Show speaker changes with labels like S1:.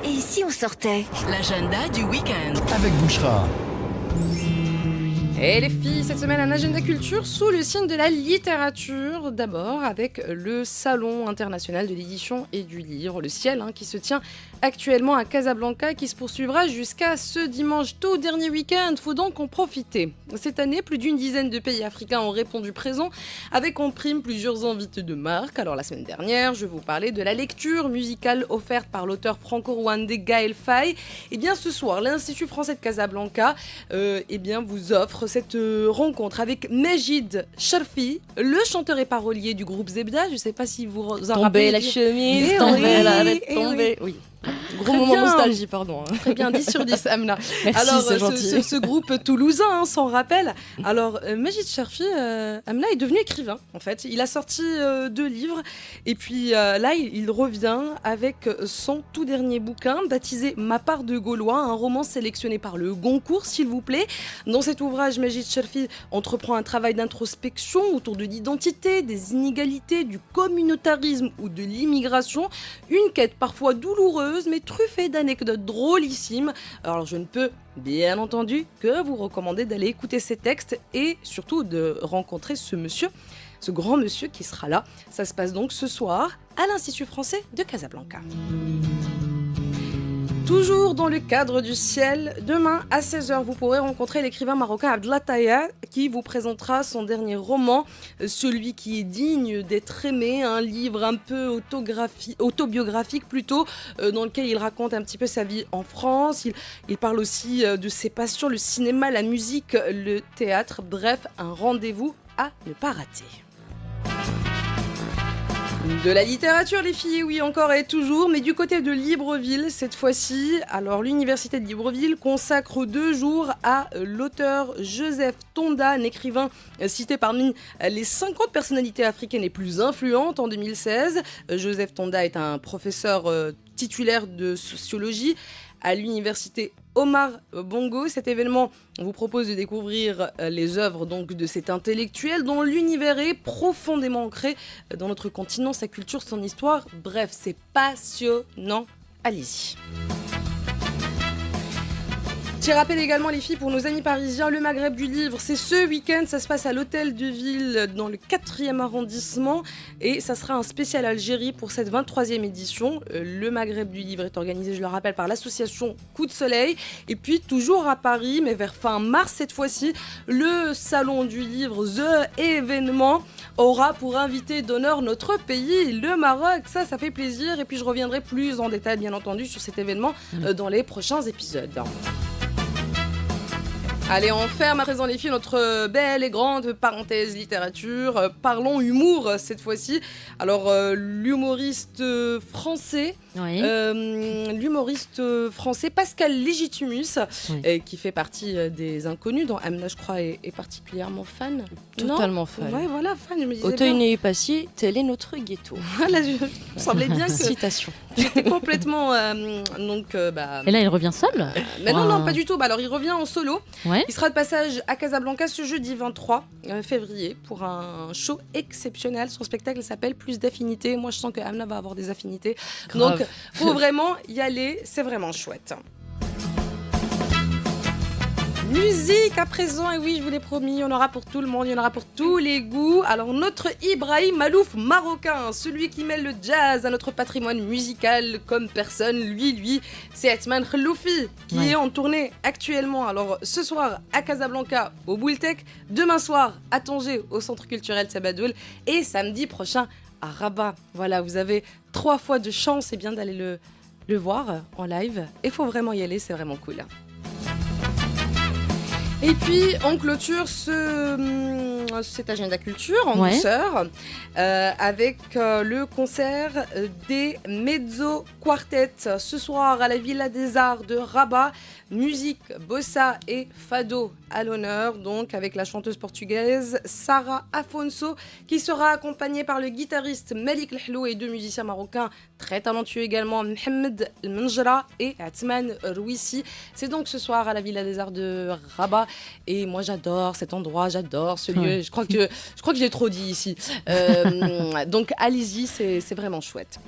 S1: Et si on sortait?
S2: L'agenda du week-end.
S3: Avec Bouchra.
S4: Et les filles, cette semaine, un agenda culture sous le signe de la littérature. D'abord avec le Salon international de l'édition et du livre, le Ciel, qui se tient actuellement à Casablanca, qui se poursuivra jusqu'à ce dimanche tout dernier week-end. Faut donc en profiter. Cette année, plus d'une dizaine de pays africains ont répondu présent, avec en prime plusieurs invités de marque. Alors la semaine dernière, je vous parlais de la lecture musicale offerte par l'auteur franco-rwandais Gaël Faye. Et bien ce soir, l'Institut français de Casablanca vous offre cette rencontre avec Majid Sharfi, le chanteur et parolier du groupe Zebda. Je ne sais pas si vous en rappelez.
S5: Tomber la chemise, tomber la arrête, tomber. Oui. Gros
S4: Très
S5: moment
S4: bien.
S5: nostalgie, pardon.
S4: Très bien, 10 sur 10, Amna.
S5: Merci,
S4: Alors,
S5: c'est gentil.
S4: ce groupe toulousain s'en rappelle. Alors, Majid Sharfi, Amna, est devenu écrivain, en fait. Il a sorti 2 livres. Et puis là, il revient avec son tout dernier bouquin, baptisé Ma part de Gaulois, un roman sélectionné par le Goncourt, s'il vous plaît. Dans cet ouvrage, Majid Sharfi entreprend un travail d'introspection autour de l'identité, des inégalités, du communautarisme ou de l'immigration. Une quête parfois douloureuse, mais truffée d'anecdotes drôlissimes. Alors je ne peux bien entendu que vous recommander d'aller écouter ces textes et surtout de rencontrer ce monsieur, ce grand monsieur qui sera là. Ça se passe donc ce soir à l'Institut français de Casablanca. Toujours dans le cadre du Ciel, demain à 16h, vous pourrez rencontrer l'écrivain marocain Abdellah Taïa qui vous présentera son dernier roman, celui qui est digne d'être aimé, un livre un peu autobiographique plutôt, dans lequel il raconte un petit peu sa vie en France. Il parle aussi de ses passions, le cinéma, la musique, le théâtre, bref, un rendez-vous à ne pas rater. De la littérature, les filles, oui, encore et toujours, mais du côté de Libreville, cette fois-ci. Alors, l'université de Libreville consacre 2 jours à l'auteur Joseph Tonda, un écrivain cité parmi les 50 personnalités africaines les plus influentes en 2016. Joseph Tonda est un professeur titulaire de sociologie à l'université Omar Bongo. Cet événement vous propose de découvrir les œuvres donc de cet intellectuel dont l'univers est profondément ancré dans notre continent, sa culture, son histoire. Bref, c'est passionnant. Allez-y. Petit rappel également les filles pour nos amis parisiens, le Maghreb du livre, c'est ce week-end, ça se passe à l'Hôtel de Ville dans le 4e arrondissement et ça sera un spécial Algérie pour cette 23e édition. Le Maghreb du livre est organisé, je le rappelle, par l'association Coup de Soleil et puis toujours à Paris, mais vers fin mars cette fois-ci, le Salon du livre, The événement, aura pour invité d'honneur notre pays, le Maroc. Ça fait plaisir et puis je reviendrai plus en détail bien entendu sur cet événement dans les prochains épisodes. Allez, on ferme à présent les filles notre belle et grande parenthèse littérature. Parlons humour cette fois-ci. Alors l'humoriste français, Pascal Légitimus, qui fait partie des inconnus, dont Amna je crois est particulièrement fan.
S5: Totalement fan.
S4: Ouais, voilà, fan. Je me disais
S5: Auteuil
S4: bien.
S5: n'est pas si, tel est notre ghetto.
S4: Voilà, je me semblait bien que
S5: Citation.
S4: j'étais complètement
S6: Et là, il revient seul
S4: mais non, pas du tout. Alors il revient en solo.
S6: Ouais.
S4: Il sera de passage à Casablanca ce jeudi 23 février pour un show exceptionnel. Son spectacle s'appelle Plus d'affinités. Moi, je sens que Amna va avoir des affinités.
S5: Grave.
S4: Donc, faut vraiment y aller. C'est vraiment chouette. Musique à présent, et oui, je vous l'ai promis, il y en aura pour tout le monde, il y en aura pour tous les goûts. Alors, notre Ibrahim Malouf marocain, celui qui mêle le jazz à notre patrimoine musical comme personne, lui, c'est Atman Khalloufi, qui est en tournée actuellement. Alors, ce soir à Casablanca, au Boultec, demain soir à Tanger, au Centre culturel Sabadoul, et samedi prochain à Rabat. Voilà, vous avez 3 fois de chance et bien d'aller le voir en live. Il faut vraiment y aller, c'est vraiment cool. Et puis, on clôture cet agenda culture en douceur avec le concert des Mezzo Quartet ce soir à la Villa des Arts de Rabat. Musique, bossa et fado à l'honneur, donc avec la chanteuse portugaise Sarah Afonso qui sera accompagnée par le guitariste Malik Lehlou et 2 musiciens marocains très talentueux également, Mohamed El Menjra et Atman Rouissi. C'est donc ce soir à la Villa des Arts de Rabat et moi j'adore cet endroit, j'adore ce lieu. Je crois que je l'ai trop dit ici. Donc allez-y, c'est vraiment chouette.